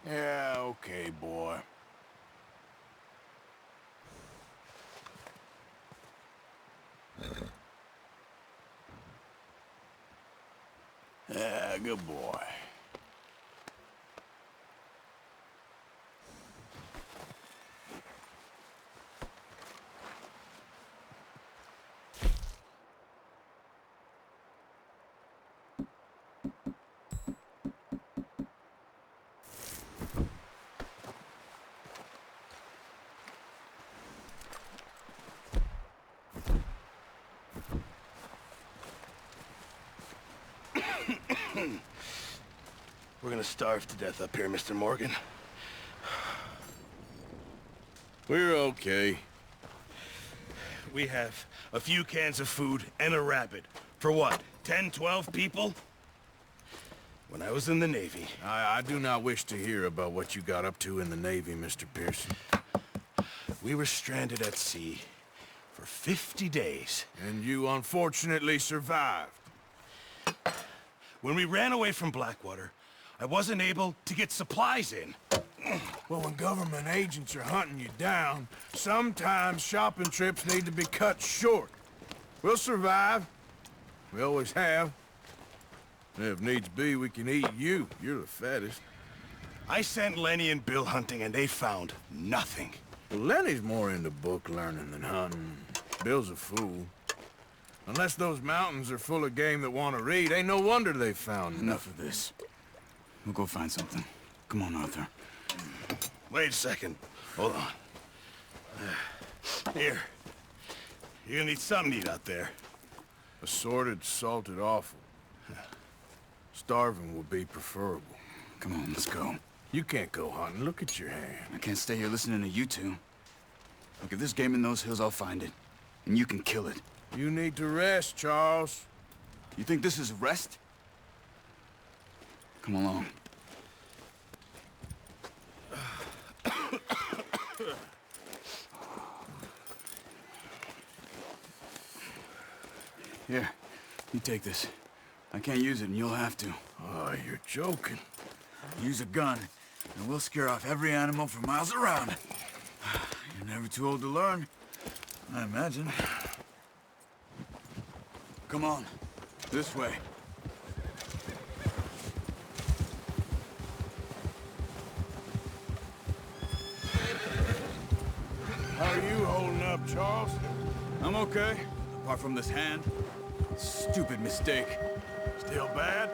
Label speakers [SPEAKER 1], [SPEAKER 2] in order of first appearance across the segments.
[SPEAKER 1] Yeah, okay, boy. Yeah, good boy. We're gonna starve to death up here, Mr. Morgan. We're okay. We have a few cans of food and a rabbit. For what, 10, 12 people? When I was in the Navy...
[SPEAKER 2] I do not wish to hear about what you got up to in the Navy, Mr. Pearson.
[SPEAKER 1] We were stranded at sea for 50 days.
[SPEAKER 2] And you unfortunately survived.
[SPEAKER 1] When we ran away from Blackwater, I wasn't able to get supplies in.
[SPEAKER 2] Well, when government agents are hunting you down, sometimes shopping trips need to be cut short. We'll survive. We always have. And if needs be, we can eat you. You're the fattest.
[SPEAKER 1] I sent Lenny and Bill hunting, and they found nothing.
[SPEAKER 2] Well, Lenny's more into book learning than hunting. Bill's a fool. Unless those mountains are full of game that want to read, ain't no wonder they found
[SPEAKER 3] Enough of this. We'll go find something. Come on, Arthur.
[SPEAKER 1] Wait a second. Hold on. Here. You're gonna need something to eat out there.
[SPEAKER 2] Assorted, salted offal. Starving would be preferable.
[SPEAKER 3] Come on, let's go.
[SPEAKER 2] You can't go hunting. Look at your hand.
[SPEAKER 3] I can't stay here listening to you two. Look, if there's game in those hills, I'll find it. And you can kill it.
[SPEAKER 2] You need to rest, Charles.
[SPEAKER 3] You think this is rest? Come along. Here, you take this. I can't use it, and you'll have to.
[SPEAKER 2] Oh, you're joking.
[SPEAKER 3] Use a gun, and we'll scare off every animal for miles around. You're never too old to learn, I imagine. Come on, this way.
[SPEAKER 2] How are you holding up, Charles?
[SPEAKER 3] I'm okay, apart from this hand. Stupid mistake.
[SPEAKER 2] Still bad?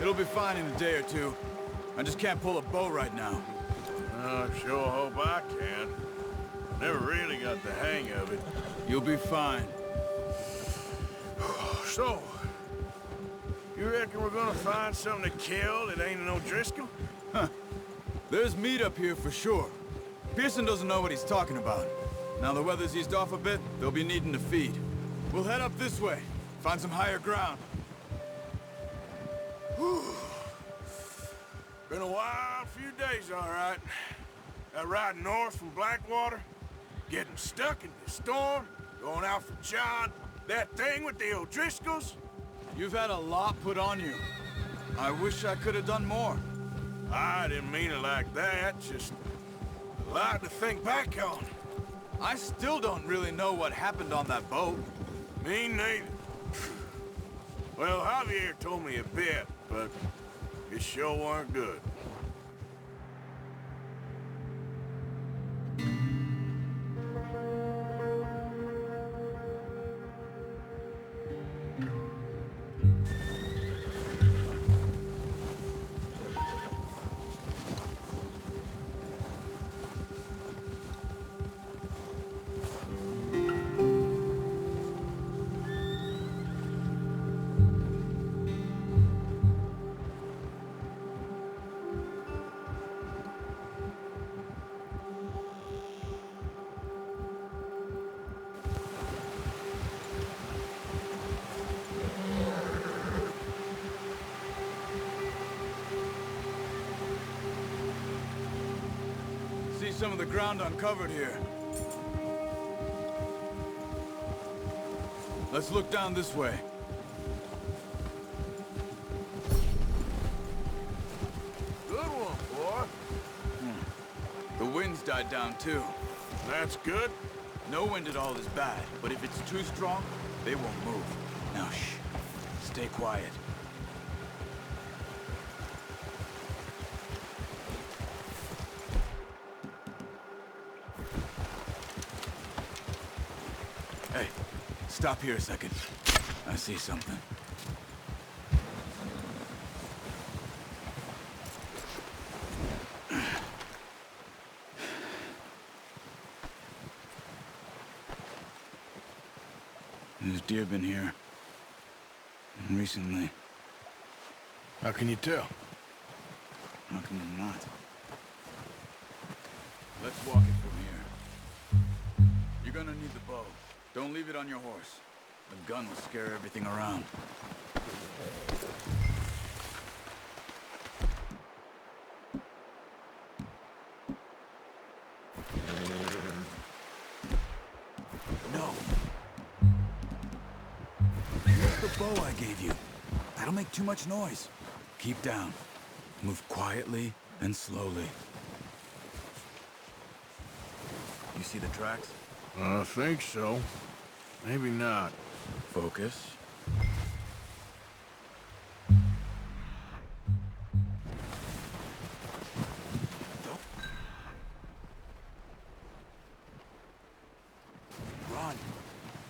[SPEAKER 3] It'll be fine in a day or two. I just can't pull a bow right now.
[SPEAKER 2] I sure hope I can. Never really got the hang of it.
[SPEAKER 3] You'll be fine.
[SPEAKER 2] So, you reckon we're gonna find something to kill that ain't an O'Driscoll?
[SPEAKER 3] There's meat up here for sure. Pearson doesn't know what he's talking about. Now the weather's eased off a bit, they'll be needing to feed. We'll head up this way, find some higher ground.
[SPEAKER 2] Been a wild few days, all right. That ride north from Blackwater, getting stuck in the storm, going out for John, that thing with the O'Driscolls.
[SPEAKER 3] You've had a lot put on you. I wish I could have done more.
[SPEAKER 2] I didn't mean it like that, just a lot to think back on.
[SPEAKER 3] I still don't really know what happened on that boat.
[SPEAKER 2] Me neither. Well, Javier told me a bit, but it sure weren't good.
[SPEAKER 3] See some of the ground uncovered here. Let's look down this way.
[SPEAKER 2] Good one, boy.
[SPEAKER 3] wind's died down too.
[SPEAKER 2] That's good.
[SPEAKER 3] No wind at all is bad, but if it's too strong, they won't move. Now shh. Stay quiet. Hey, stop here a second. I see something. There's deer been here. Recently.
[SPEAKER 2] How can you tell?
[SPEAKER 3] How can you not? Let's walk it from here. You're gonna need the bow. Don't leave it on your horse. The gun will scare everything around. No. Use the bow I gave you. That'll make too much noise. Keep down. Move quietly and slowly. You see the tracks?
[SPEAKER 2] I think so. Maybe not.
[SPEAKER 3] Focus. Run.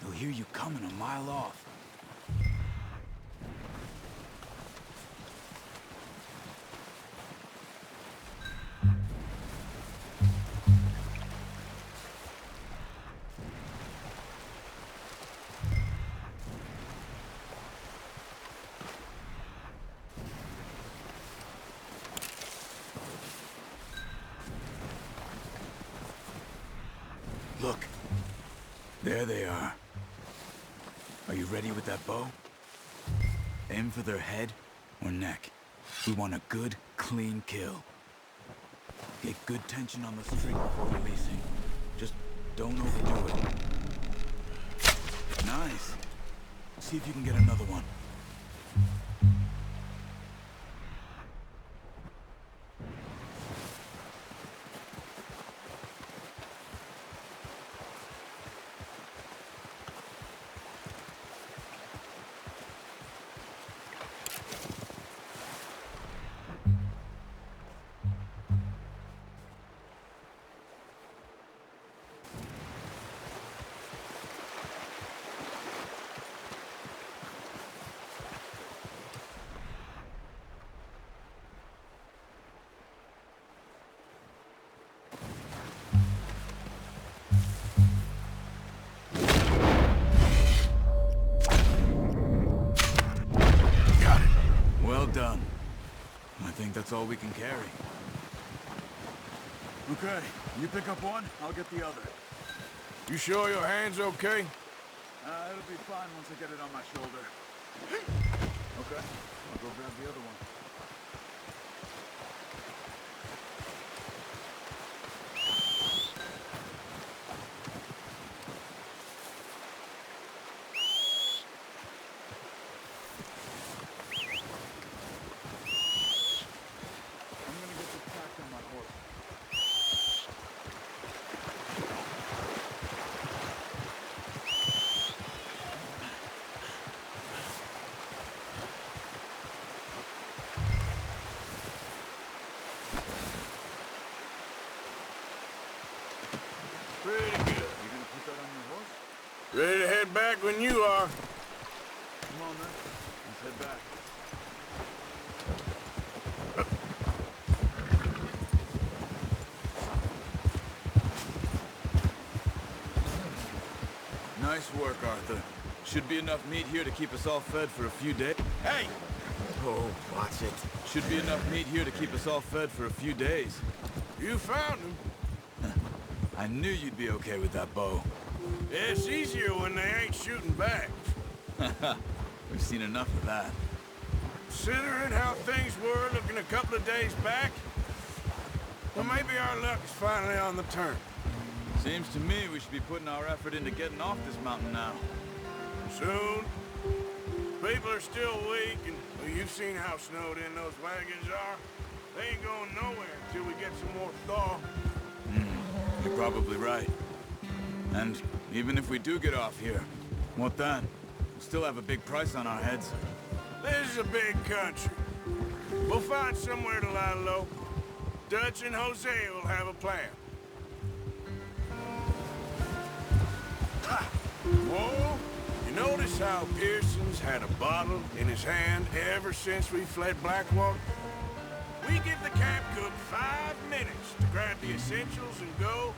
[SPEAKER 3] They'll hear you coming a mile off. Look. There they are. Are you ready with that bow? Aim for their head or neck. We want a good, clean kill. Get good tension on the string before releasing. Just don't overdo it. Nice. See if you can get another one. Done. I think that's all we can carry. Okay, you pick up one, I'll get the other.
[SPEAKER 2] You sure your hand's okay?
[SPEAKER 3] It'll be fine once I get it on my shoulder. Okay, I'll go grab the other one.
[SPEAKER 2] Pretty good.
[SPEAKER 3] You gonna put that on your horse?
[SPEAKER 2] Ready to head back when you are.
[SPEAKER 3] Come on, then. Let's head back. Nice work, Arthur. Should be enough meat here to keep us all fed for a few days.
[SPEAKER 2] Hey!
[SPEAKER 3] Oh, watch it. Should be enough meat here to keep us all fed for a few days.
[SPEAKER 2] You found him.
[SPEAKER 3] I knew you'd be okay with that bow.
[SPEAKER 2] It's easier when they ain't shooting back.
[SPEAKER 3] We've seen enough of that.
[SPEAKER 2] Considering how things were looking a couple of days back, well, maybe our luck is finally on the turn.
[SPEAKER 3] Seems to me we should be putting our effort into getting off this mountain now.
[SPEAKER 2] Soon. People are still weak, and well, you've seen how snowed in those wagons are. They ain't going nowhere until we get some more thaw.
[SPEAKER 3] You're probably right. And even if we do get off here, what then? We still have a big price on our heads.
[SPEAKER 2] This is a big country. We'll find somewhere to lie low. Dutch and Jose will have a plan. Ha! Whoa! You notice how Pearson's had a bottle in his hand ever since we fled Blackwater? We give the camp cook 5 minutes to grab the essentials and go,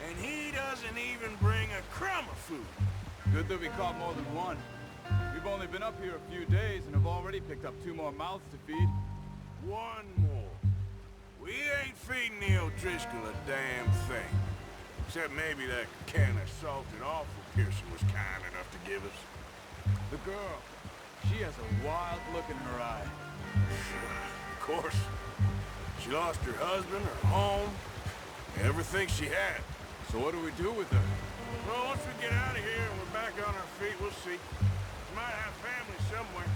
[SPEAKER 2] and he doesn't even bring a crumb of food.
[SPEAKER 3] Good that we caught more than one. We've only been up here a few days and have already picked up 2 more mouths to feed.
[SPEAKER 2] One more. We ain't feeding the O'Driscoll a damn thing. Except maybe that can of salted offal Pearson was kind enough to give us.
[SPEAKER 3] The girl, she has a wild look in her eye.
[SPEAKER 2] Of course. She lost her husband, her home, everything she had.
[SPEAKER 3] So what do we do with her?
[SPEAKER 2] Well, once we get out of here and we're back on our feet, we'll see. She might have family somewhere.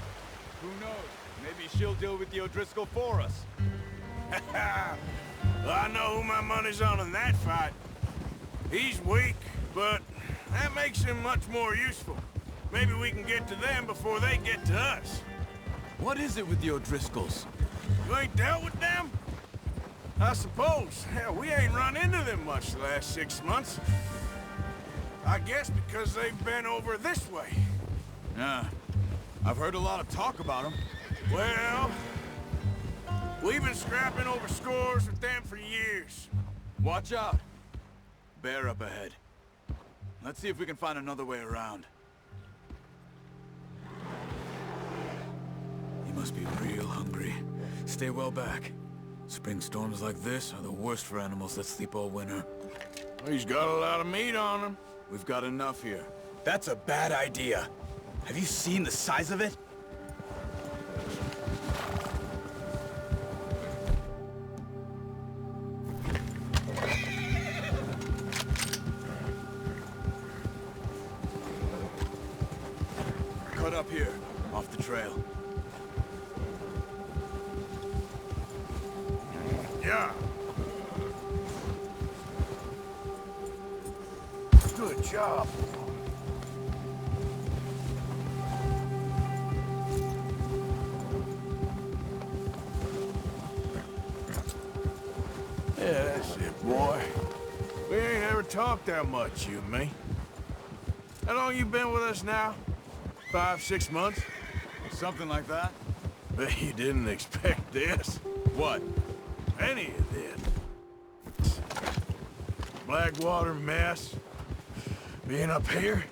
[SPEAKER 3] Who knows? Maybe she'll deal with the O'Driscoll for us.
[SPEAKER 2] Well, I know who my money's on in that fight. He's weak, but that makes him much more useful. Maybe we can get to them before they get to us.
[SPEAKER 3] What is it with the O'Driscolls?
[SPEAKER 2] You ain't dealt with them? I suppose. Hell, we ain't run into them much the last 6 months. I guess because they've been over this way.
[SPEAKER 3] Yeah, I've heard a lot of talk about them.
[SPEAKER 2] Well, we've been scrapping over scores with them for years.
[SPEAKER 3] Watch out. Bear up ahead. Let's see if we can find another way around. You must be real hungry. Stay well back. Spring storms like this are the worst for animals that sleep all winter.
[SPEAKER 2] He's got a lot of meat on him.
[SPEAKER 3] We've got enough here.
[SPEAKER 4] That's a bad idea. Have you seen the size of it?
[SPEAKER 3] Cut up here, off the trail.
[SPEAKER 2] Yeah. Good job. Yeah, that's it, boy. We ain't ever talked that much, you and me. How long you been with us now? 5, 6 months?
[SPEAKER 3] Something like that?
[SPEAKER 2] Bet you didn't expect this.
[SPEAKER 3] What?
[SPEAKER 2] Any of this. Blackwater mess. Being up here?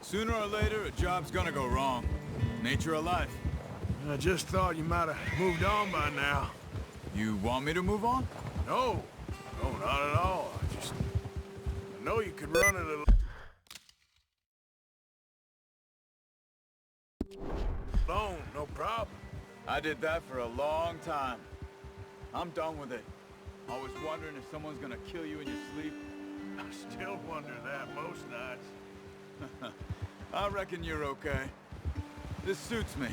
[SPEAKER 3] Sooner or later, a job's gonna go wrong. Nature of life.
[SPEAKER 2] I just thought you might have moved on by now.
[SPEAKER 3] You want me to move on?
[SPEAKER 2] No. No, not at all. I know you could run it a little... alone, no problem.
[SPEAKER 3] I did that for a long time. I'm done with it. Always wondering if someone's gonna kill you in your sleep.
[SPEAKER 2] I still wonder that most nights.
[SPEAKER 3] I reckon you're okay. This suits me.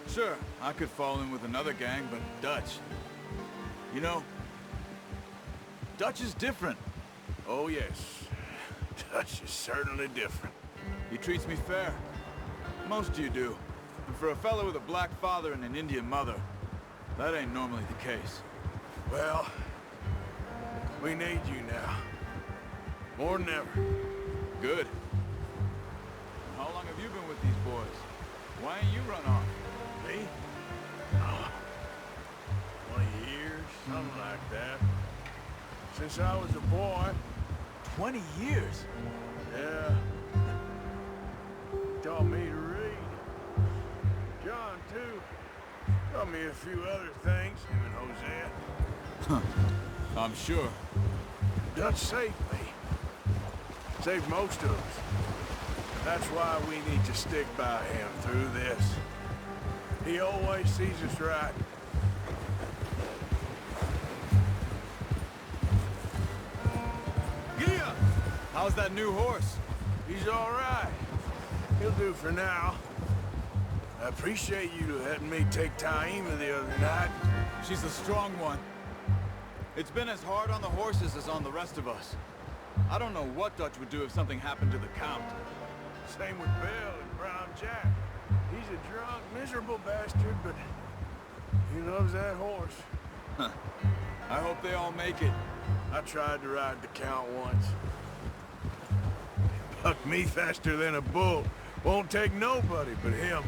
[SPEAKER 3] Sure, I could fall in with another gang, but Dutch... You know, Dutch is different.
[SPEAKER 2] Oh, yes. Dutch is certainly different.
[SPEAKER 3] He treats me fair. Most of you do. And for a fellow with a black father and an Indian mother, that ain't normally the case.
[SPEAKER 2] Well, we need you now. More than ever.
[SPEAKER 3] Good. How long have you been with these boys? Why ain't you run off?
[SPEAKER 2] Me? Oh, 20 years, something like that. Since I was a boy.
[SPEAKER 3] 20 years?
[SPEAKER 2] Yeah. Taught me to read. John, too. Taught me a few other things, him and Hosea.
[SPEAKER 3] I'm sure.
[SPEAKER 2] Dutch saved me. Saved most of us. That's why we need to stick by him through this. He always sees us right.
[SPEAKER 3] Yeah! How's that new horse?
[SPEAKER 2] He's all right. He'll do for now. I appreciate you letting me take Taima the other night.
[SPEAKER 3] She's a strong one. It's been as hard on the horses as on the rest of us. I don't know what Dutch would do if something happened to the Count.
[SPEAKER 2] Same with Bill and Brown Jack. He's a drunk, miserable bastard, but he loves that horse.
[SPEAKER 3] I hope they all make it.
[SPEAKER 2] I tried to ride the Count once. He bucked me faster than a bull. Won't take nobody but him.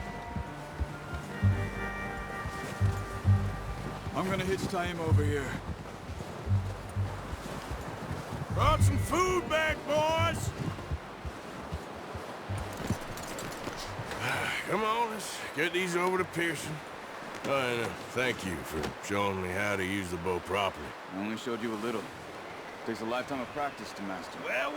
[SPEAKER 3] I'm gonna hitch tie him over here.
[SPEAKER 2] Brought some food back, boys! Come on, let's get these over to Pearson. Oh, and thank you for showing me how to use the bow properly.
[SPEAKER 3] I only showed you a little. Takes a lifetime of practice to master.
[SPEAKER 2] Well.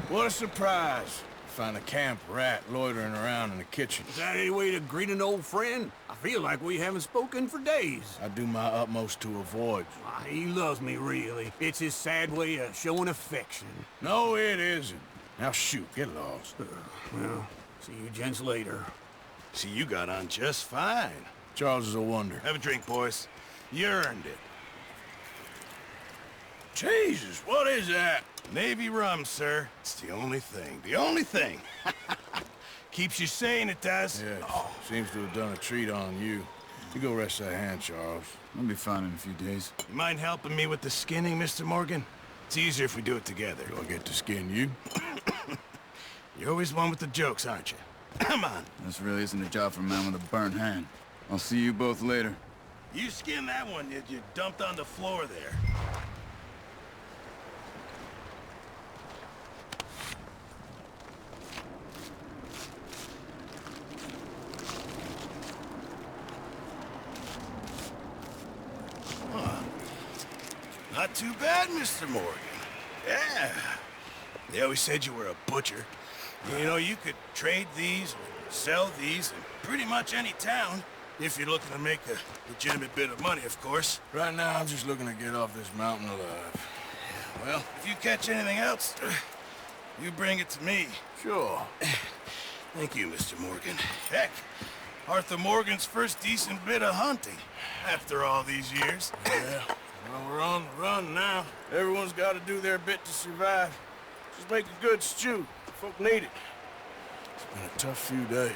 [SPEAKER 2] What a surprise. Find a camp rat loitering around in the kitchen.
[SPEAKER 5] Is that any way to greet an old friend? I feel like we haven't spoken for days.
[SPEAKER 2] I do my utmost to avoid.
[SPEAKER 5] He loves me, really. It's his sad way of showing affection.
[SPEAKER 2] No, it isn't. Now shoot, get lost.
[SPEAKER 5] Well, see you gents later.
[SPEAKER 1] See, you got on just fine.
[SPEAKER 2] Charles is a wonder.
[SPEAKER 1] Have a drink, boys. You earned it.
[SPEAKER 2] Jesus, what is that?
[SPEAKER 1] Navy rum, sir. It's the only thing. The only thing. Keeps you sane, it does.
[SPEAKER 2] Yeah, seems to have done a treat on you. You go rest that hand, Charles.
[SPEAKER 3] I'll be fine in a few days.
[SPEAKER 1] You mind helping me with the skinning, Mr. Morgan? It's easier if we do it together.
[SPEAKER 2] Do I get to skin you?
[SPEAKER 1] You're always one with the jokes, aren't you? Come on.
[SPEAKER 3] This really isn't a job for a man with a burnt hand. I'll see you both later.
[SPEAKER 1] You skinned that one that you dumped on the floor there. Not too bad, Mr. Morgan. Yeah. They always said you were a butcher. You know, you could trade these, or sell these in pretty much any town, if you're looking to make a legitimate bit of money, of course.
[SPEAKER 2] Right now, I'm just looking to get off this mountain alive.
[SPEAKER 1] Well, if you catch anything else, you bring it to me.
[SPEAKER 2] Sure.
[SPEAKER 1] Thank you, Mr. Morgan. Heck, Arthur Morgan's first decent bit of hunting, after all these years.
[SPEAKER 2] Yeah. Well, we're on the run now. Everyone's got to do their bit to survive. Just make a good stew. Folk need it. It's been a tough few days.